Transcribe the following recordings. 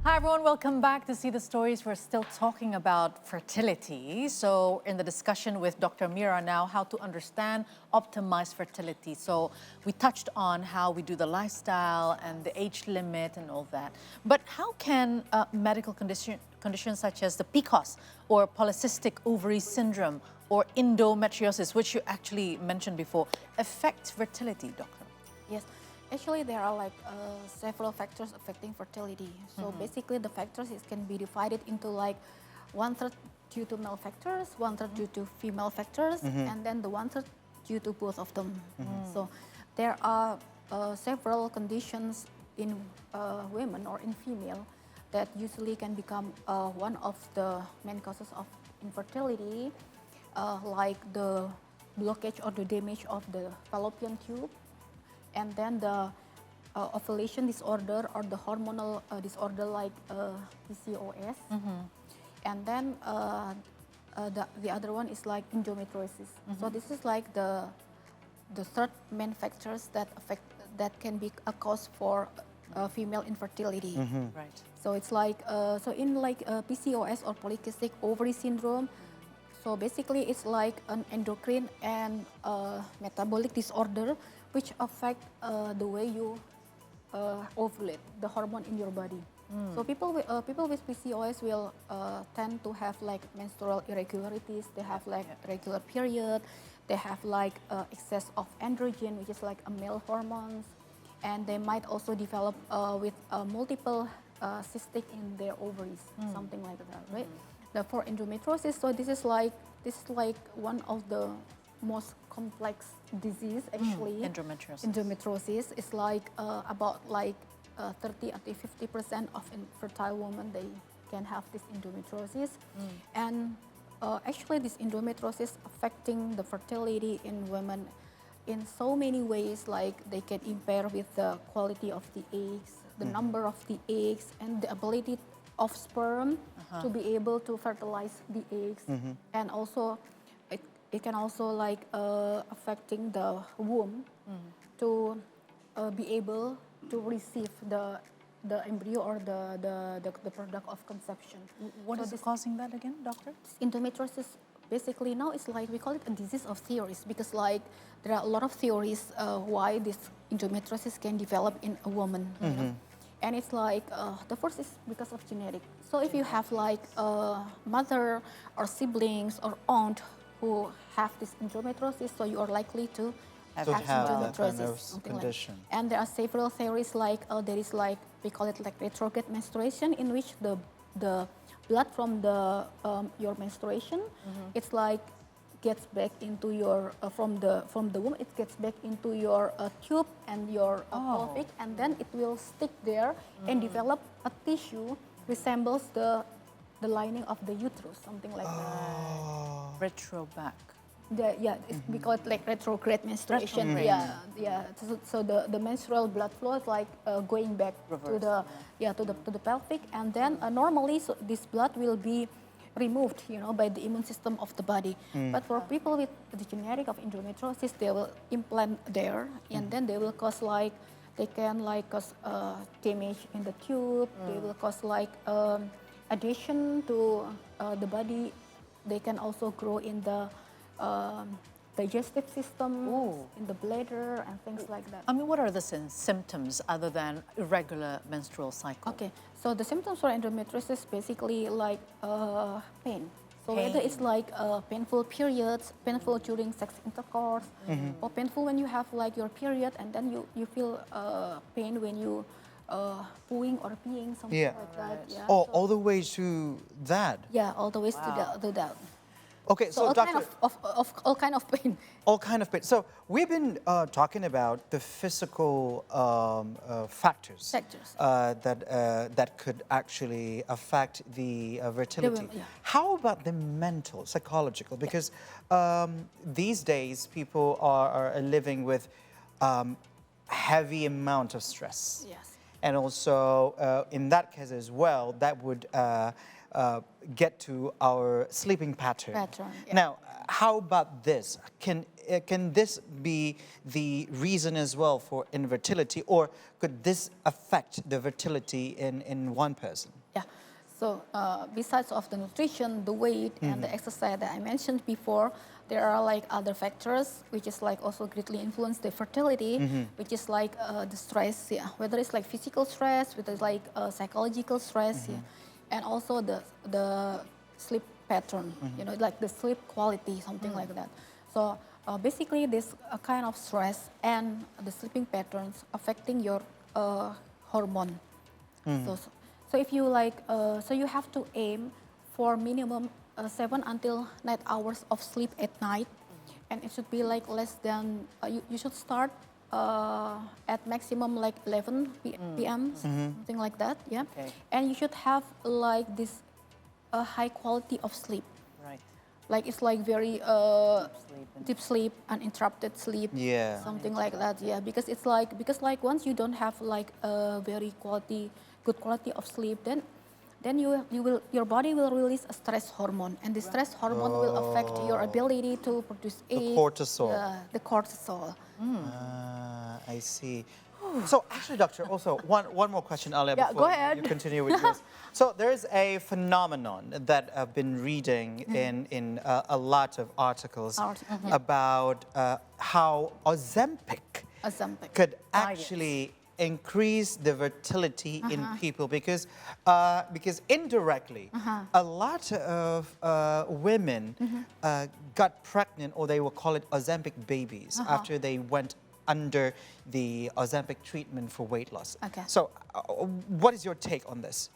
Hi everyone, welcome back to See the Stories. We're still talking about fertility. So in the discussion with Dr. Mira now, how to understand, optimize fertility. So we touched on how we do the lifestyle and the age limit and all that. But how can medical conditions such as the PCOS or polycystic ovary syndrome or endometriosis, which you actually mentioned before, affect fertility, doctor? Yes, actually there are like several factors affecting fertility. So basically the factors can be divided into like 1/3 due to male factors, 1/3 due to female factors, and then the 1/3 due to both of them. So there are several conditions in women or in female that usually can become one of the main causes of infertility, like the blockage or the damage of the fallopian tube, and then the ovulation disorder or the hormonal disorder like PCOS, and then the other one is like endometriosis. So this is like the third main factors that can be a cause for female infertility. Right. So it's like so in like PCOS or polycystic ovary syndrome. So basically, it's like an endocrine and metabolic disorder which affect the way you ovulate, the hormone in your body. So people with PCOS will tend to have like menstrual irregularities. They have like regular period. They have like excess of androgen, which is like a male hormones, and they might also develop with multiple cystic in their ovaries, something like that, right? For endometriosis, so this is like one of the most complex disease actually. Endometriosis. Endometriosis is like about like 30 until 50% of infertile women they can have this endometriosis, and actually this endometriosis affecting the fertility in women in so many ways. Like they can impair with the quality of the eggs, the number of the eggs, and the ability of sperm to be able to fertilize the eggs, and also it can also like affecting the womb to be able to receive the embryo or the product of conception. What is causing that again, doctor? Endometriosis basically now it's like we call it a disease of theories, because like there are a lot of theories why this endometriosis can develop in a woman. You know? And it's like the first is because of genetic. So if you have like a mother or siblings or aunt who have this endometriosis, so you are likely to have endometriosis, that kind of something condition. like. And there are several theories like there is like we call it like retrograde menstruation, in which the blood from the your menstruation, it's like gets back into your from the womb, it gets back into your tube and your pelvic, and then it will stick there and develop a tissue resembles the lining of the uterus, something like that. Retro back. We call it like retrograde menstruation. Retrograde. Yeah. So the menstrual blood flow is like going back to the pelvic, and then normally so this blood will be removed, by the immune system of the body. But for people with the genetic of endometriosis, they will implant there, and then they will cause like they can like cause damage in the tube. They will cause like adhesion to the body. They can also grow in the digestive system, in the bladder, and things like that. I mean, what are the symptoms other than irregular menstrual cycle? Okay, so the symptoms for endometriosis basically like pain. So whether it's like painful periods, painful during sex intercourse, or painful when you have like your period, and then you feel pain when you pooing or peeing, something like that. Yeah. Oh, all the way to that? Yeah, all the way to that. Okay, so all doctor, all kind of pain. all kind of pain. So we've been talking about the physical factors that could actually affect the fertility. How about the mental, psychological? Because these days people are living with heavy amount of stress. Yes. and also in that case as well, that would get to our sleeping pattern. Yeah. Now, how about this? Can this be the reason as well for infertility, or could this affect the fertility in one person? Yeah. So besides of the nutrition, the weight, and the exercise that I mentioned before, there are like other factors which is like also greatly influence the fertility, which is like the stress, yeah, whether it's like physical stress, whether it's like psychological stress, yeah, and also the sleep pattern, you know, like the sleep quality, something like that. So basically, this kind of stress and the sleeping patterns affecting your hormone. So if you like, so you have to aim for minimum 7 until 9 hours of sleep at night, and it should be like less than. You should start at maximum like 11 p.m. Something like that, yeah. Okay. And you should have like this high quality of sleep. Right. Like it's like very deep sleep, uninterrupted sleep, Yeah. something like that. Yeah, because it's like once you don't have like a very good quality of sleep, then your body will release a stress hormone, and the stress hormone will affect your ability to produce egg. Cortisol. Yeah, the cortisol. I see. So actually, doctor, also one more question, Alia, Yeah, before go ahead. you continue with this. So there is a phenomenon that I've been reading in a lot of articles about how Ozempic could actually increase the fertility in people because indirectly a lot of women got pregnant, or they will call it Ozempic babies, after they went under the Ozempic treatment for weight loss. Okay. So what is your take on this?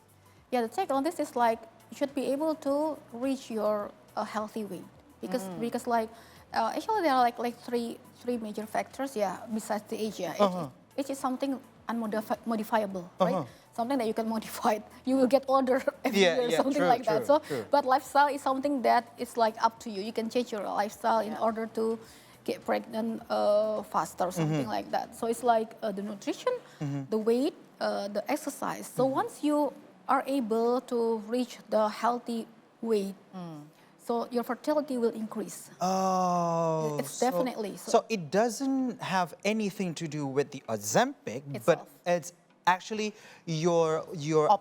Yeah, the take on this is like you should be able to reach your healthy weight because like actually there are like three major factors, yeah, besides the age. Yeah, age is something unmodifiable, right? Something that you can modify. You will get older every year, something true, like that. true, So, true. but lifestyle is something that is like up to you. You can change your lifestyle in order to get pregnant faster, something like that. So it's like the nutrition, the weight, the exercise. So once you are able to reach the healthy weight, so your fertility will increase. Oh, It's definitely so it doesn't have anything to do with the Ozempic, but Itself. it's actually your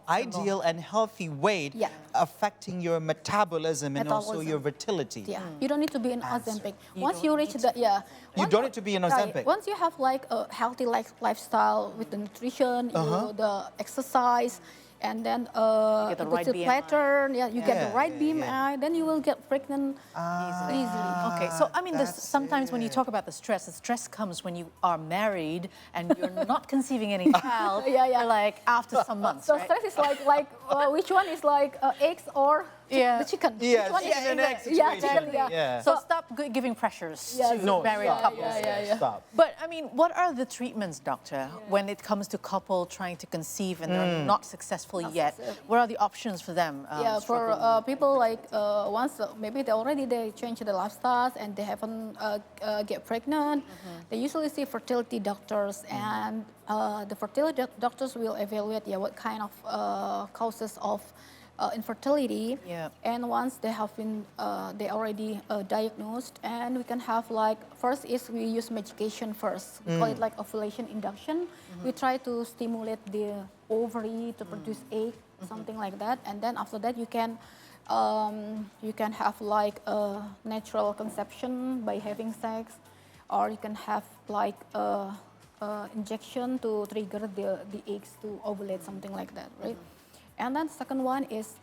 ideal and healthy weight affecting your metabolism and also your fertility. Yeah, you don't need to be an Ozempic. Once you reach the You don't need to be an Ozempic. Once you have like a healthy lifestyle with the nutrition, the exercise, and then get the right BMI. pattern, you get the right yeah, BMI, then you will get pregnant easily. Okay, so I mean, sometimes when you it. talk about the stress comes when you are married and you're not conceiving any child. Yeah. Like after some months, So right? stress is like which one is like eggs or the chicken? Yes, Which one chicken and egg yeah, situation. chicken, Yeah. So stop giving pressures to No, married stop. couples. Stop. But I mean, what are the treatments, doctor, when it comes to couple trying to conceive and they're not successful yet? What are the options for them? Yeah, for struggling with people like once maybe they change their lifestyles and they haven't get pregnant, they usually see fertility doctors, and the fertility doctors will evaluate what kind of causes of infertility. Yeah. And once they have been they already diagnosed, and we can have like first is we use medication first. We call it like ovulation induction. We try to stimulate the ovary to produce egg, something like that, and then after that you can have like a natural conception by having sex, or you can have like injection to trigger the eggs to ovulate, something like that, right? And then second one is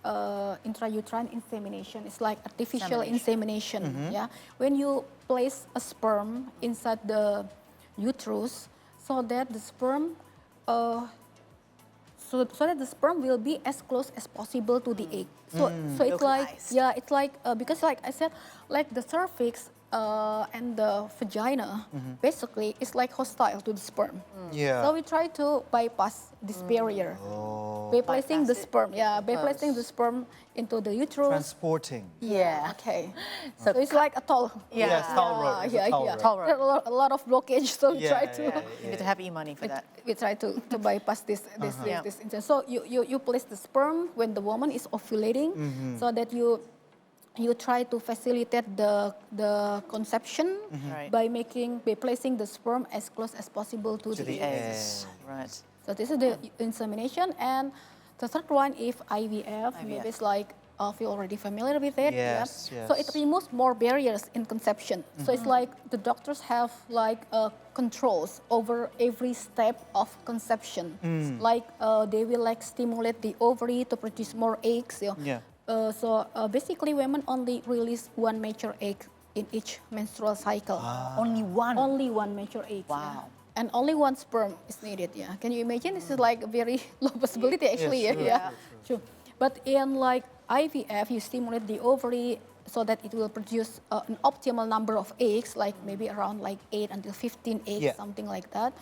intrauterine insemination. It's like artificial insemination. Yeah, when you place a sperm inside the uterus, so that the sperm so that the sperm will be as close as possible to the egg. So it's like Localized. it's like because like I said, like the cervix and the vagina basically is like hostile to the sperm. Yeah. So we try to bypass this barrier by placing the sperm. Yeah, by placing the sperm into the uterus. Transporting. Yeah. Okay. So it's like a toll. Yes, toll road. It's a toll road. Toll road. There are a lot of blockage, so we Yeah, try to. You need to have e-money for that. We try to bypass this. Yeah. So you place the sperm when the woman is ovulating, so that you try to facilitate the conception Right. by placing the sperm as close as possible to To the eggs. Right. So this is the insemination, and the third one, if IVF. Maybe it's like you're already familiar with it. Yes, yeah. So it removes more barriers in conception. So it's like the doctors have like controls over every step of conception. Like they will like stimulate the ovary to produce more eggs. Yeah. So basically, women only release one mature egg in each menstrual cycle. Only one. Only one mature egg. Wow. Yeah. And only one sperm is needed. Yeah. Can you imagine? This is like a very low possibility actually. Yes, Yeah. True. But in like IVF, you stimulate the ovary so that it will produce an optimal number of eggs, like maybe around like 8 until 15 eggs, something like that.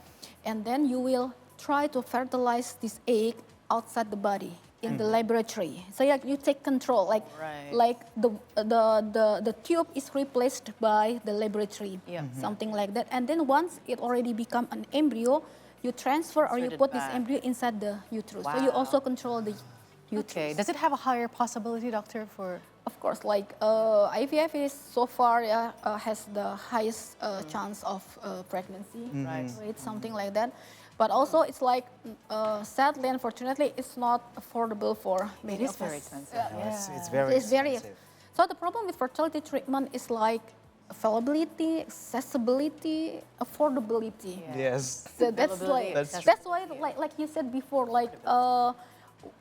And then you will try to fertilize this egg outside the body in the laboratory. So yeah, you take control, like the tube is replaced by the laboratory, something like that. And then once it already become an embryo, you transfer or you put this embryo inside the uterus. So you also control the uterus. Okay. Does it have a higher possibility, doctor, for? Of course, like IVF is so far has the highest chance of pregnancy, rate, something like that. But also, it's like sadly, unfortunately, it's not affordable for many It is of us. very expensive. It's very expensive. So the problem with fertility treatment is like availability, accessibility, affordability. Yes. So that's like that's why like you said before, like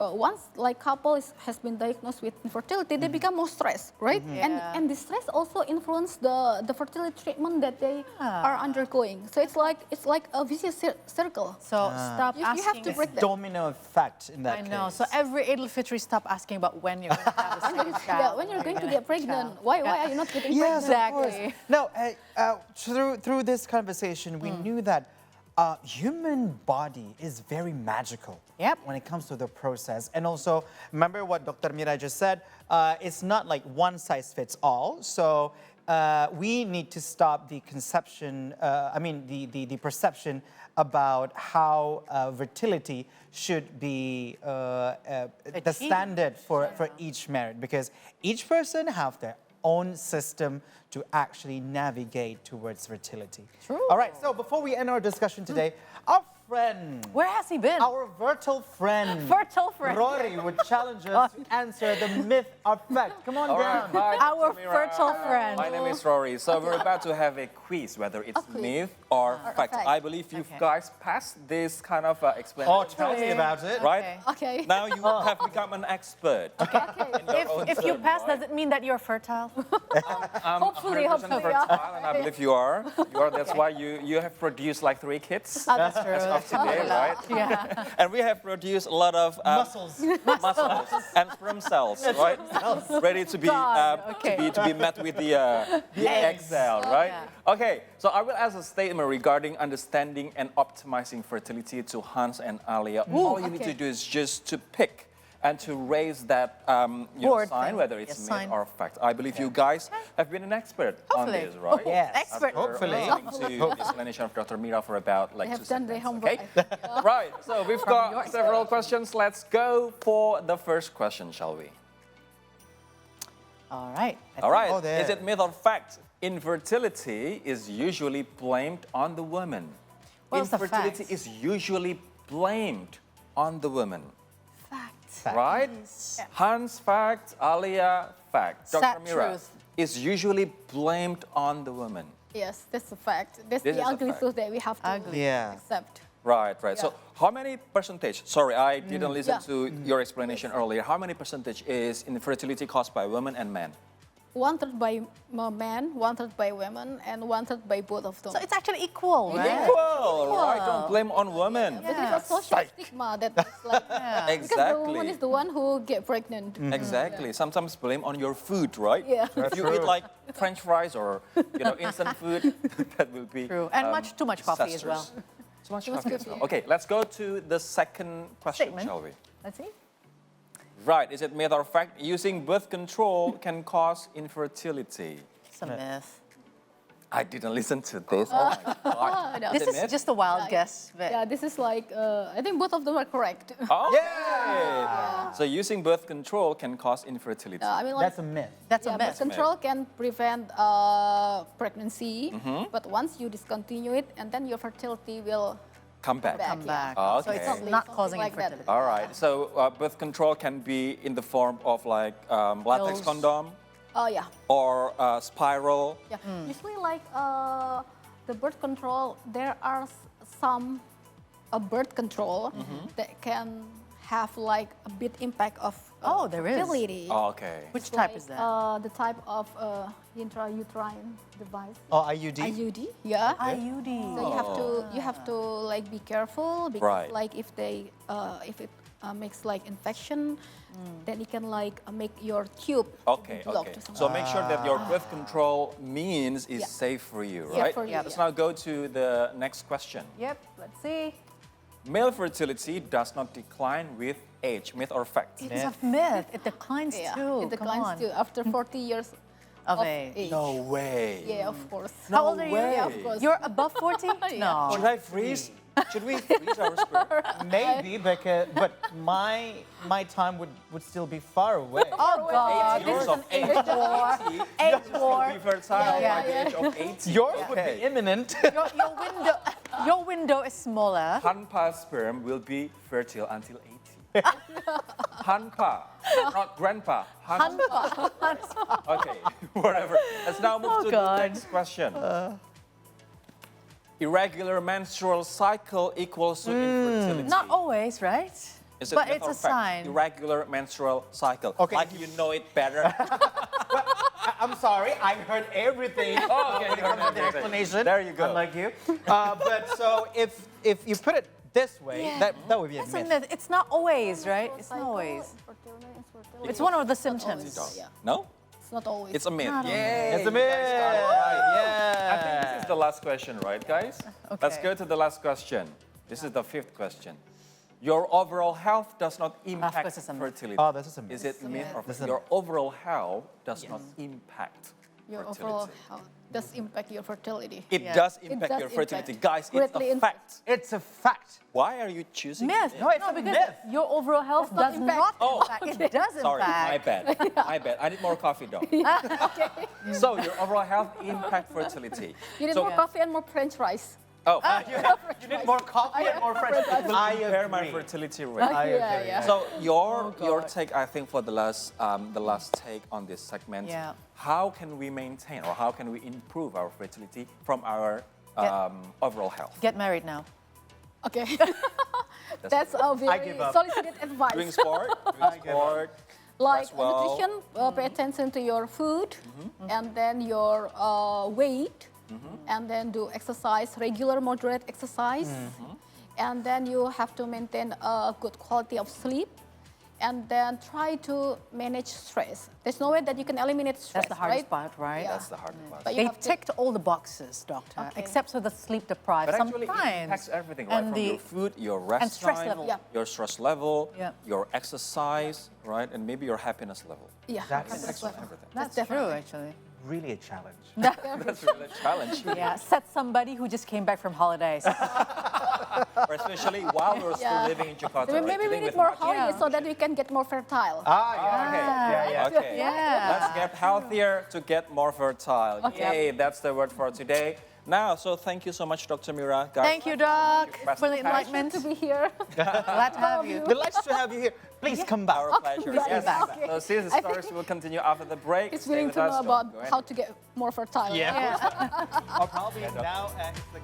once like couple has been diagnosed with infertility, they become more stressed, right? And the stress also influence the fertility treatment that they are undergoing. So it's like a vicious circle. So stop asking. You have to break that. Domino effect in that I know. case. So every Eid al-Fitr, stop asking about when you're going to have the second child. Yeah, when you're going to get pregnant, why are you not getting pregnant? Exactly. No, through this conversation, we knew that human body is very magical when it comes to the process. And also, remember what Dr. Mira just said, it's not like one size fits all. So we need to stop the conception, the perception about how fertility should be the standard for each marriage, because each person have their own system to actually navigate towards fertility. True. All right, so before we end our discussion today, our friend, Where has he been? our fertile friend, Rory would challenge us to answer the myth or fact. Come on down. Hi, Our Mira. fertile friend. My name is Rory. So we're about to have a quiz, whether it's myth or fact. fact. I believe you guys passed this kind of Oh, explanation. tell me about it. Right? Okay. Now you have become an expert. If you pass, does it mean that you're fertile? Hopefully, 100% hopefully, fertile, yeah. and I believe you are. That's why you have produced like 3 kids That's true. of today, right? Yeah. And we have produced a lot of Muscles. muscles and sperm cells, right? Ready to be God, to be met with the egg cell, right? Okay, so I will ask a statement regarding understanding and optimizing fertility to Hans and Alia. All you need to do is just to pick and to raise that Board sign, thing. whether it's Yes, myth sign. or fact. I believe you guys have been an expert Hopefully. on this, right? Yes. Expert. Hopefully. Listening to the explanation of Dr. Mira for about like They 2 have done their seconds, homework. okay? Right, so we've got several questions. Let's go for the first question, shall we? All right. All right, Oh, there. is it myth or fact? Infertility is usually blamed on the woman. What's the Infertility fact? is usually blamed on the woman, Fact. right? Hans, fact. Alia, fact. Dr. Sad Mira, truth. is usually blamed on the woman. Yes, that's a fact. That's This the is a ugly fact. truth that we have to Yeah. accept. Right, right. So how many percentage, sorry, I didn't listen Yeah. to your explanation earlier. How many percentage is infertility caused by women and men? 1/3 by men, 1/3 by women, and 1/3 by both of them. So it's actually equal, right? Equal, right? Don't blame on women. But it's a social stigma that it's like, because the woman is Exactly. the one who get pregnant. Exactly. Sometimes blame on your food, right? Yeah. If you eat like French fries or instant food, that will be True. And too much coffee as well. disasters. Too much coffee as well. Okay, let's go to the second question, Statement. shall we? Let's see. Right, is it myth or fact? Using birth control can cause infertility. It's a myth. I didn't listen to this. Oh my God. No. This it is myth? just a wild guess. But Yeah, this is like, I think both of them are correct. Oh, Yeah. so using birth control can cause infertility. I mean, like, That's a myth. that's a yeah, myth. birth control can prevent pregnancy, but once you discontinue it, and then your fertility will Come back. Come back. Oh, So okay. it's Something not causing like that. infertility. All right. So birth control can be in the form of like latex Pills. condom Yeah. or spiral. Yeah. Usually, like the birth control, there are some birth control that can have like a bit impact of Oh, there is. fertility. Oh, okay. Which type is that? The type of intrauterine device. Oh, IUD? IUD. Yeah. IUD. So you have to like be careful because Right. like if it makes like infection, then it can like make your tube Okay, blocked okay. or something. So make sure that your birth control means is Yeah. safe for you, Yeah, right? for you, Let's yeah. now go to the next question. Yep, let's see. Male fertility does not decline with age, myth or fact? It's a myth. It declines Yeah, too. it Come declines on. too after 40 years Of age. No way. Yeah, of course. How old are you? way. Yeah, of course. You're above 40? No. Should I freeze? Should we freeze our sperm? Maybe, but my time would still be far away. Oh God, this Years is of an age. age war. Age war. Be fertile Yeah, by the age of 80. Yours would Okay. be imminent. Your window is smaller. Hanpa sperm will be fertile until 80. Hanpa, not grandpa. Hanpa. Okay, whatever. Let's now move to God. the next question. Irregular menstrual cycle equals to infertility. Not always, right? Is it But myth it's or a fact? sign. Irregular menstrual cycle. Okay. Like you know it better. I'm sorry, I heard everything. Oh, okay, when it comes to the okay. explanation. There you go. Unlike you. But so if you put it this way, Yeah. that would be a It's a myth. myth. It's not always, right? It's not always. It's one of the symptoms. Yeah, No? it's not always. It's a myth. Not Yay! It's a you guys myth. got it right. Yeah. I think this is the last question, right, guys? Let's Okay. go to the last question. This is the fifth question. Your overall health does not impact course it's a myth. fertility. Oh, this is a myth. Is it myth or This is fact? a Your overall health does not impact Your fertility. overall health does impact your fertility. It Yeah. does It impact does your fertility. impact. Guys, it's Greatly a in- fact. It's a fact. Why are you choosing Myth. No, it's a because myth. your overall health not does impact. not Oh, impact. It does Sorry, my impact. bad. My bad. I need more coffee, though. So your overall health impact fertility. You need So- more coffee and more French fries. Oh, You need more coffee and more French. I compare my agree. fertility rate. I Yeah, agree. yeah. So your God. take, I think, for the last take on this segment. Yeah. How can we maintain or how can we improve our fertility from our overall health? Get married now. Okay. That's a very give up. solicited advice. Doing sport, Like rest well. nutrition, pay attention to your food, and then your weight, and then do exercise, regular moderate exercise, and then you have to maintain a good quality of sleep, and then try to manage stress. There's no way that you can eliminate stress, That's the hardest right? part, right? Yeah. That's the hard part. But you They have to- ticked all the boxes, doctor, Okay. except for the sleep deprived. But actually, it Sometimes. impacts everything, right? And From the your food, your rest stress time, level. Yeah. your stress level, Yeah. your exercise, right? And maybe your happiness level. Yeah, That's- that's Impacts what- everything. that's definitely. true, actually. Really a challenge. That's really a challenge. Yeah, said somebody who just came back from holidays. Or especially while we're still Yeah. living in Jakarta. Maybe, right? maybe we Dealing need with more much- holidays Yeah. so that we can get more fertile. Okay. Yeah. Let's get healthier to get more fertile. Okay. Yay, that's the word for today. Now, so thank you so much, Dr. Mira. Guys, Thank you, Doc, Best for the passion. enlightenment. To be here. Glad to have you. Delighted to have you here. Please come back. Our pleasure. Right. Yes. Okay. So, see, the I think stories will continue after the break. It's Stay willing with to us. know Don't about go how to get more fertile. Yeah. Or probably now it's like